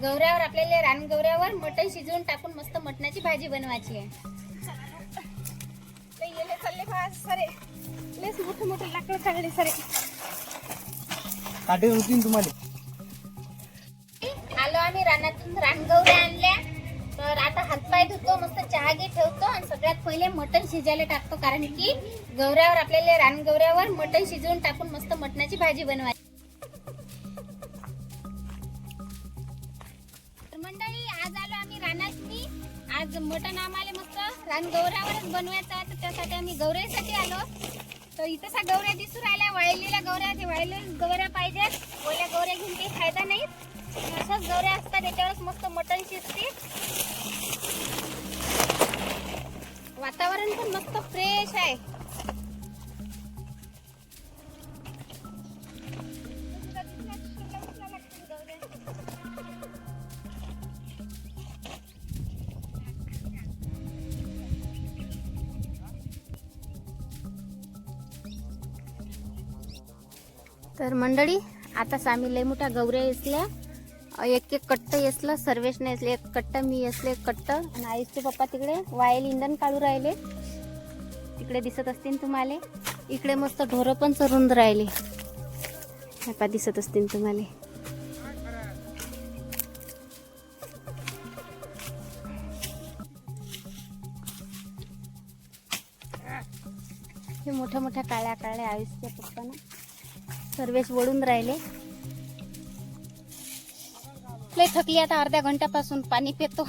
गौऱ्यावर आपल्याला रानगौऱ्यावर मटण शिजवून टाकून मस्त मटणाची भाजी बनवायची आहे. येले चालले बा सरे लेस मोठे मोठे लाकडं चालले सरे काटे होतील तुम्हाला. आलो आम्ही रानातून रानगौऱ्या आणल्या. तर आता हातपाय धुतो, मस्त चहा घे ठेवतो आणि सगळ्यात पहिले मटण शिजायला टाकतो, कारण की गौऱ्यावर आपल्याला रानगौऱ्यावर मटण शिजवून टाकून मस्त मटणाची भाजी बनवायची. मंडळी आज आलो आम्ही रानात. आज मटण आम्हाला मस्त रानगौऱ्यावरच बनवायचं आहे, तर त्यासाठी आम्ही गौऱ्यासाठी आलो. तर इथं गौऱ्या दिसू राहिल्या, वाळलेल्या गौऱ्या. ते वाळलेल्या गौऱ्या पाहिजेत, ओल्या गौऱ्या घेऊन काही फायदा नाही. अशाच गौऱ्या असतात, त्याच्यावरच मस्त मटण शिजते. वातावरण पण मस्त फ्रेश आहे. तर मंडळी आताच आम्ही लय मोठ्या गौऱ्या येसल्या. एक एक कट्ट येसलं, सर्वेशने येसले एक कट्ट, मी येसले एक कट्ट आणि आईचे पप्पा तिकडे वायल इंधन काढू राहिले. तिकडे दिसत असतील तुम्हाला. इकडे मस्त ढोरं पण चरून राहिले, पप्पा दिसत असतील तुम्हाला. हे मोठ्या मोठ्या काळ्या काळ्या आयुषच्या पप्पाना सर्वेश वळून राहिले. लय थकली आता, अर्ध्या घंट्यापासून पाणी पितो.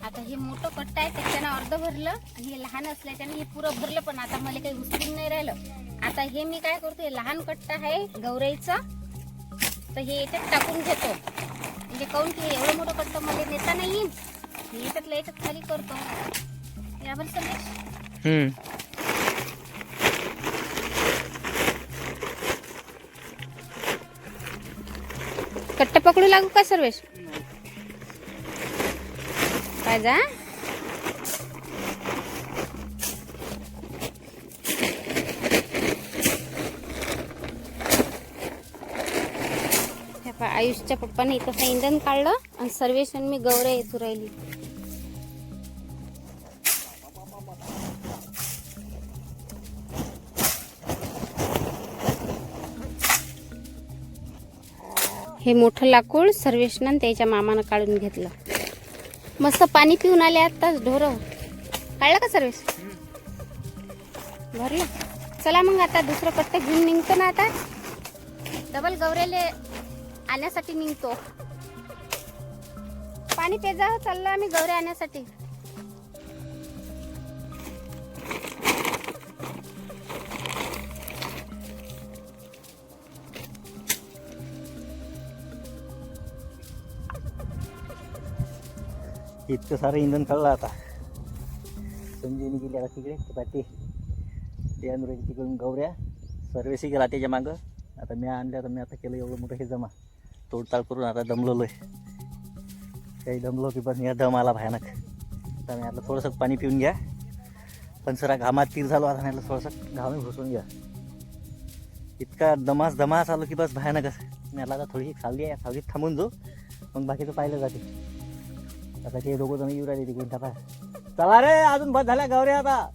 आता हे मोठं कट्ट आहे त्याच्यानं अर्ध भरलं आणि हे लहान असल्याच्यानं हे पुरं भरलं, पण आता मला काही उचलून नाही राहिलं. आता हे मी काय करतो, हे लहान कट्ट आहे गौराईचं, तर हे याच्यात टाकून घेतो. म्हणजे काऊन की एवढं मोठं कट्ट मला नेता नाही येईल, याच्यातलं याच्यात खाली करतो. यावर सगळे कट्ट पकडू लागू का सर्वेश? काय जा आयुषच्या पप्पाने इथं इंधन काढलं आणि सर्वेश आणि मी गौऱ्या येतो राहिली. हे मोठं लाकूड सर्वेशनं त्याच्या मामानं काढून घेतलं. मस्त पाणी पिऊन आले आताच ढोरं. काढलं का सर्वेश? भरलं. चला मग आता दुसरं कट्ट घेऊन निघतो ना. आता डबल गौऱ्याले आणण्यासाठी निघतो. पाणी पेजा चाललो आम्ही गौऱ्या आणण्यासाठी. इतकं सारं इंधन काढलं. आता संजीवनी गेली आता तिकडे पाठी ते अनुराजी तिकडून गौऱ्या सर्वेशी गेला त्याच्या मागं. आता मी आणल्या, तर मी आता केलं एवढं मोठं हे जमा तोडताड करून आता दमलोय. काही दमलो की पण या दम आला भयानक. आता मी आता थोडंसं पाणी पिऊन घ्या, पण सरा घामात तीर झालो. आता नाही थोडंसं घामी घुसून घ्या. इतका दमास आलो की बस भयानकच. मी आता थोडीशी सावली आहे, सावलीत थांबून जाऊ, मग बाकीचं पाहिलं जाते. आता ते दोघं जण येऊ राहिले तिकडून. टाका चला रे, अजून बस झाल्या गौऱ्या. आता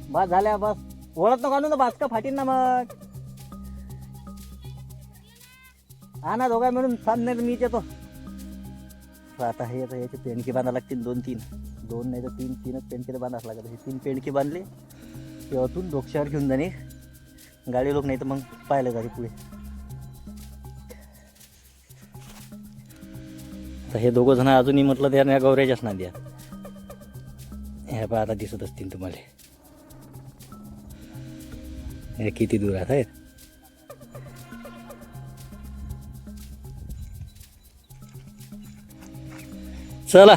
बस झाल्या, बस ओळख नको आणू ना, बाचका फाटीन ना मग. हा ना, दोघा मिळून सांग, नाही तर मीच येतो. आता हे आता याचे पेंडके बांधावं लागतील. 2 नाही तर 3 पेंडके बांधावं लागत. हे 3 पेंडके बांधले तेव्हातून डोक्यावर घेऊन जाणे गाडी लोक, नाही तर मग पाहिलं जाते पुढे. तर हे दोघं जण अजूनही म्हटलं त्या गौऱ्याच्याच ना द्या. हे पहा आता दिसत असतील तुम्हाला. हे किती दूर आहेत. चला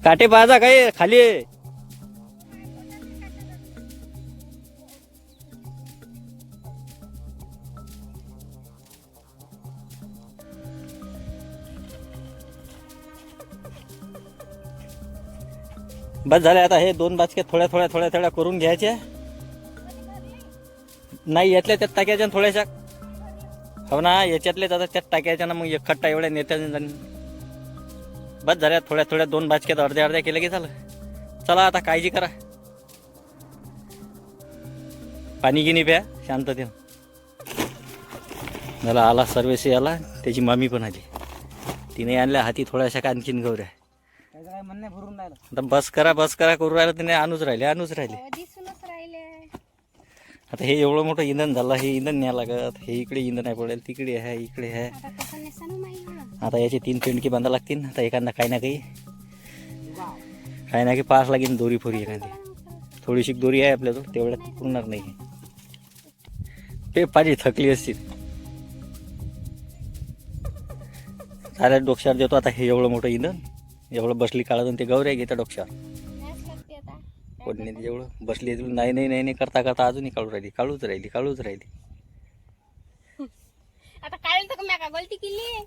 काटे पाहा काय खाली. बस झाले आता हे 2 बाचके थोड्या थोड्या थोड्या थोड्या करून घ्यायचे. नाही यातल्या त्यात टाकायच्या ना थोड्याशा. हो ना याच्यातलेच आता त्यात टाकायच्या ना, मग एक खट्टा एवढ्या नेत्या. बस झाल्या थोड्या थोड्या 2 बाचक्यात अर्ध्या अर्ध्या केलं की झालं. चला आता काळजी करा. पाणी गिनी प्या शांततेनं. मला आला सर्वेसी आला, त्याची मामी पण आली. तिने आणल्या हाती थोड्याशा आणखीन गौऱ्या. काय म्हणणे भरून राहिलं. आता बस करा करू राहिलं. तिने आणूच राहिले. दिसूनच राहिले. आता हे एवढं मोठं इंधन झालं, हे इंधन न्याय लागत. हे इकडे इंधन आहे पडेल, तिकडे आहे, इकडे आहे. आता कसं नेसानं माहिती. आता याचे 3 पेंडकी बांधा लागतील. आता एखादा काही ना काही पास लागेल. दोरी फोरी एखादी थोडीशी दोरी आहे आपल्याजवळ, तेवढ्यात पुरणार नाही. ते पाणी थकली असतील. साऱ्या डोक्यावर देतो आता हे एवढं मोठं इंधन. एवढं बसली काढून ते गौऱ्या घेतात डोक्यावर. कोणी एवढं बसली नाही करता अजूनही काढूच राहिली. आता काढलं तर मी का गलती केली.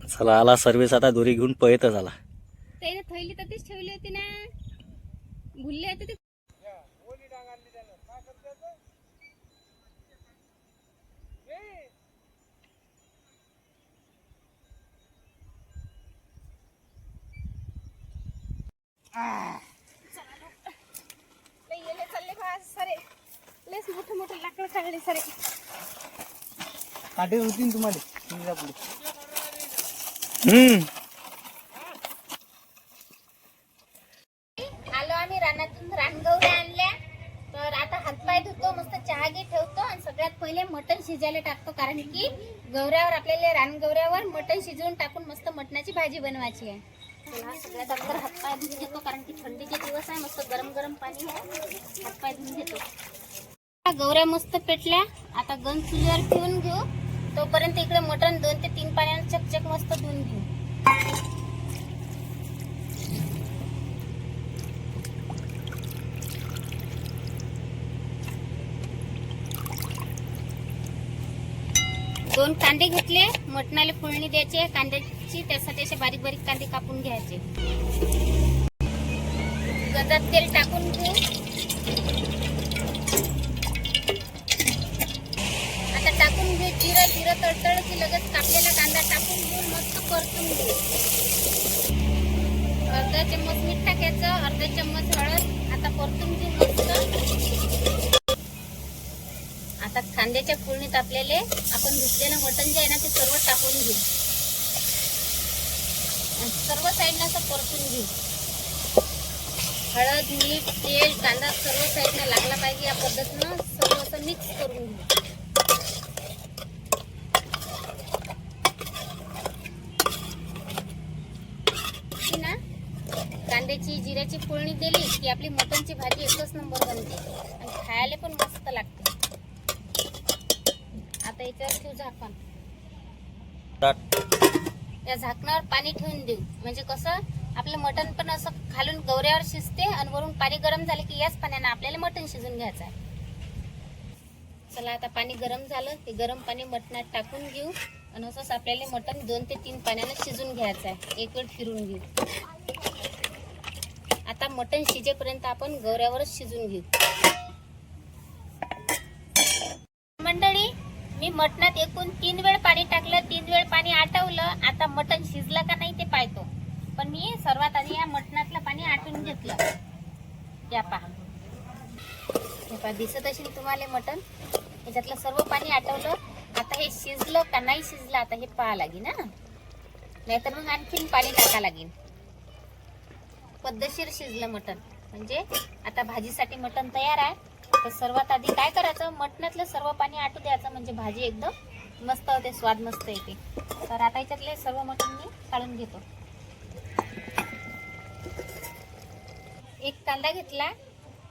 चला आला सर्विस. आता दोरी घेऊन पळतच आला. त्याने थैली तर तीच ठेवली होती ना, भुलले होते ते. चालले सारे लेस मोठे लाकडं काढले सारे. काटे होतील तुम्हाला समजा पुढे. आलो आम्ही रानातून. रानगौऱ्या आणल्या. तर आता हातपाय धुतो, मस्त चहा घे ठेवतो आणि सगळ्यात पहिले मटण शिजायला टाकतो. कारण की गौऱ्यावर आपल्याला रानगौऱ्यावर मटण शिजवून टाकून मस्त मटणाची भाजी बनवायची आहे. सगळ्यात अगोदर हातपाय धुवून घेतो, कारण की थंडीचे दिवस आहे. मस्त गरम पाणी आहे, हातपाय धुवून घेतो. गौऱ्या मस्त पेटल्या. आता गंज चुलीवर ठेवून घेऊ. तोपर्यंत इकडे मटण 2 ते 3 पाण्याने चकचक मस्त धुवून घेऊ. दोन कांदे घेतले, मटणाला फोडणी द्यायची कांद्याची. त्यासाठी असे बारीक बारीक कांदे कापून घ्यायचे. गंजात तेल टाकून घेऊ. आता टाकून घेऊ जिरं तडतड की लगेच कापलेला कांदा टाकून घेऊन मस्त परतून घेऊ. अर्धा चम्मच मीठ टाकायचं, अर्धा चम्मच हळद. आता परतून घेऊ मस्त. आता कांद्याच्या फोडणीत आपल्याला आपण धुतलेलं मटण जे आहे ना ते सर्व टाकून घेऊ. सर्व साईडनं असं परतून घेऊ. हळद, मीठ, तेल, कांदा सर्व साईडनं लागला पाहिजे या पद्धतीनं सर्व असं मिक्स करून घेऊ. ना कांद्याची जिऱ्याची फोडणी दिली की आपली मटणची भाजी एकच नंबर बनते आणि खायला पण मस्त लागते. आता याच्यावर ठेवू झाकण. या झाकणावर पाणी ठेवून देऊ. म्हणजे कसं आपलं मटण पण असं खालून गौऱ्यावर शिजते आणि वरून पाणी गरम झालं की याच पाण्यानं आपल्याला मटण शिजून घ्यायचं आहे. चला आता पाणी गरम झालं. ते गरम पाणी मटणात टाकून घेऊ आणि असंच आपल्याला मटण 2 ते 3 पाण्यानं शिजून घ्यायचं आहे. एक वेळ फिरून घेऊ. आता मटण शिजेपर्यंत आपण गौऱ्यावरच शिजून घेऊ. मंडळी, मी मटणात एकूण 3 वेळ पाणी टाकलं, 3 वेळ पाणी आटवलं. आता मटण शिजलं का नाही ते पाहतो. पण मी सर्वात आधी या मटणातलं पाणी आटून घेतलं. या पहा, दिसत असेल तुम्हाला मटण. याच्यातलं सर्व पाणी आटवलं. आता हे शिजलं का नाही शिजलं आता हे पाहा लागेल ना, नाहीतर मग आणखीन पाणी टाका लागेल. पद्धतशीर शिजलं मटण. म्हणजे आता भाजीसाठी मटण तयार आहे. तर सर्वात आधी काय करायचं, मटणातलं सर्व पाणी आटू द्यायचं. म्हणजे भाजी एकदम मस्त होते, स्वाद मस्त येते. तर आता याच्यातले सर्व मटण मी काढून घेतो. एक कांदा घेतला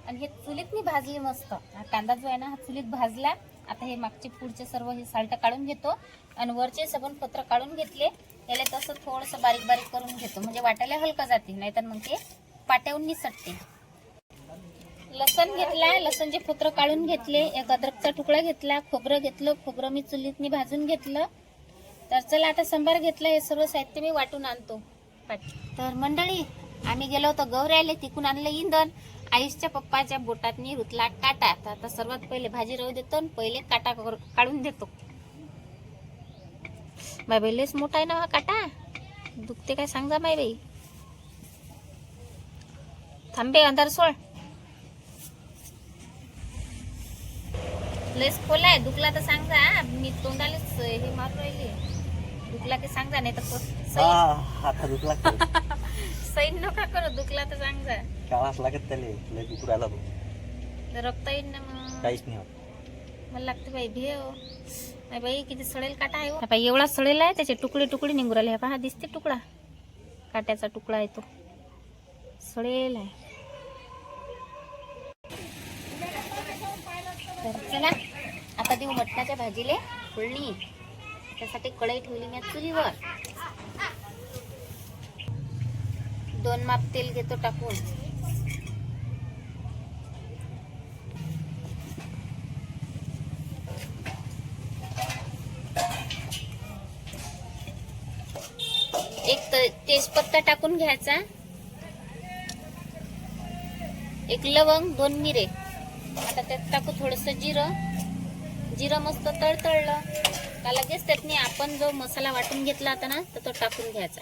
आणि हे चुलीत मी भाजली मस्त. हा कांदा जो आहे ना हा चुलीत भाजला. आता हे मागचे पुढचे सर्व हे साल्ट काढून घेतो आणि वरचे सबन पत्र काढून घेतले. त्याला तसं थोडंसं बारीक बारीक करून घेतो. म्हणजे वाटायला हलकं जाते, नाहीतर मग ते पाट्याहून निसटते. लसण घेतला, लसणचे पत्र काढून घेतले. एक अद्रकचा तुकडा घेतला. खोबरं घेतलं, खोबरं मी चुलीत भाजून घेतलं. तर चला आता संभार घेतलं, हे सर्व साहित्य मी वाटून आणतो. तर मंडळी आम्ही गेलो होतो गौऱ्याले, तिकून आणलं इंधन. आईच्या पप्पाच्या बोटातनी रुतला काटा. तर आता सर्वात पहिले भाजी राहू देतो आणि पहिले काटा काढून देतो. बाई बाई लयच मोठा आहे ना हा काटा, दुखते काय सांग जा बाई बाई. थांबे अंधार सोड, लयच खोल आहे. दुखला तर सांग जा, मी तोंडालेच हे मारू राहिली. दुखला की सांग जा, नाही तर आता दुख लागते. सैन नका करू, दुखला तर सांग जा. काळाच लागत त्याले, लय दुखू राहिला तो. तर रक्त येईन ना मग. काहीच नाही होत. मला लागते बाई भेव. नाही बाई किती सडेल काटा आहे. बाई एवढा सडेल आहे, त्याचे तुकडे तुकडे निघू राहिले. हा पहा दिसते तुकडा, काट्याचा तुकडा आहे तो, सडेल आहे. तर चला आता देऊ मटणाच्या भाजीले फोडणी. त्यासाठी कढई ठेवली मी चुलीवर. 2 माप तेल घेतो टाकून. एक तेजपत्ता टाकून घ्यायचा, 1 लवंग, 2 मिरे. आता त्यात टाकू थोडस जिरं. जिरं मस्त तळतळलं का लगेच त्यातनी आपण जो मसाला वाटून घेतला होता ना, तर तो टाकून घ्यायचा.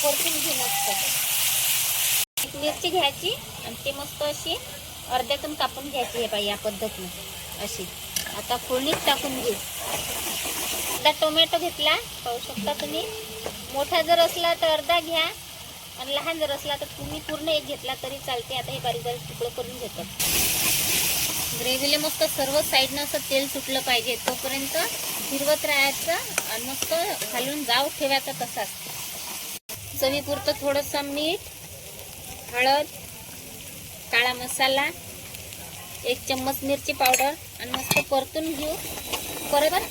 परतून घेऊ मस्त. 1 मिरची घ्यायची आणि ते मस्त अशी अर्ध्यातून कापून घ्यायची. हे पाहिजे या पद्धतीने अशी. आता फोडणीत टाकून घेऊ. आता टोमॅटो घेतला, पाहू शकता तुम्ही. मोठा जर असला तर अर्धा घ्या आणि लहान जर असला तर तुम्ही पूर्ण 1 घेतला तरी चालते. आता हे बारीक बारीक तुकडं करून घेतो. ग्रेव्हीला मस्त सर्व साईडनं असं तेल सुटलं पाहिजे, तोपर्यंत फिरवत राहायचं आणि मस्त घालून जाऊ ठेवायचा तसाच. चवीपुरतं थोडंसं मीठ, हळद, काळा मसाला, 1 चम्मच मिरची पावडर आणि मस्त परतून घेऊ. बरोबर.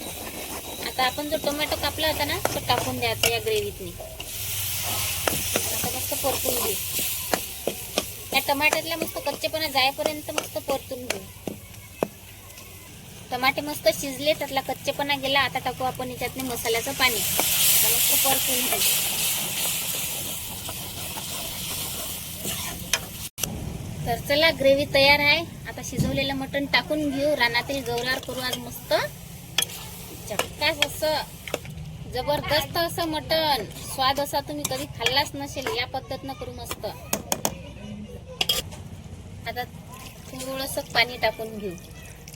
आता आपण जो टोमॅटो कापला होता ना, तो टाकून द्यायचा या ग्रेव्हीतनी. आता मस्त परतून घेऊ. या टमाट्यातला मस्त कच्चेपणा जायपर्यंत मस्त परतून घेऊ. टमाटे मस्त शिजले, त्यातला कच्चेपणा गेला. आता टाकू आपण याच्यातले मसाल्याचं पाणी. आता मस्त परतून घेऊ. तर चला ग्रेव्ही तयार आहे. आता शिजवलेलं मटण टाकून घेऊ. रानातील गौरार करू आज मस्त झक्कास असं जबरदस्त असं मटण. स्वाद असा तुम्ही कधी खाल्लाच नसेल. या पद्धतीनं करू मस्त. आता थोडंसं पाणी टाकून घेऊ.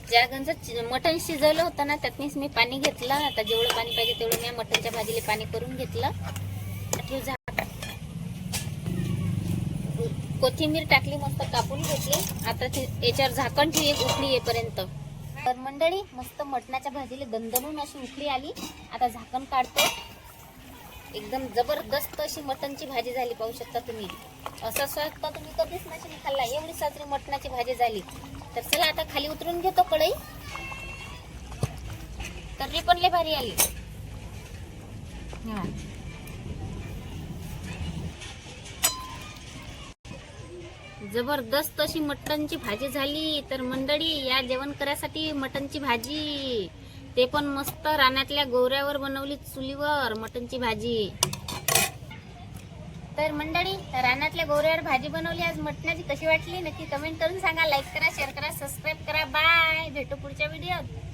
ज्या गंज मटण शिजवलं होतं ना, त्यातनीच मी पाणी घेतलं. आता जेवढं पाणी पाहिजे तेवढं मी मटणच्या भाजीला पाणी करून घेतलं. कोथिंबीर टाकली, मस्त कापून घेतली. आता याच्यावर झाकण ठेवू 1 उकळी येईपर्यंत. तर मंडळी मस्त मटणाच्या भाजीला दणदणून अशी उकळी आली. आता झाकण काढतो. एकदम जबरदस्त अशी मटणची भाजी झाली, पाहू शकता तुम्ही. असा स्वाद तर तुम्ही कधीच नसेल खाल्ला. एवढी साजरी मटणाची भाजी झाली. तर चला आता खाली उतरून घेतो कढई. तर्री पण लय भारी आली. हा जबरदस्त अशी मटणची भाजी झाली. तर मंडळी या जेवण करायसाठी मटणची भाजी, ते पण मस्त रानातल्या गौऱ्यावर बनवली, चुलीवर मटणची भाजी. तर मंडळी रानातल्या गौऱ्यावर भाजी बनवली आज मटणाची. कशी वाटली नक्की कमेंट करून सांगा. लाईक करा, शेअर करा, सबस्क्राईब करा. बाय, भेटू पुढच्या व्हिडिओत.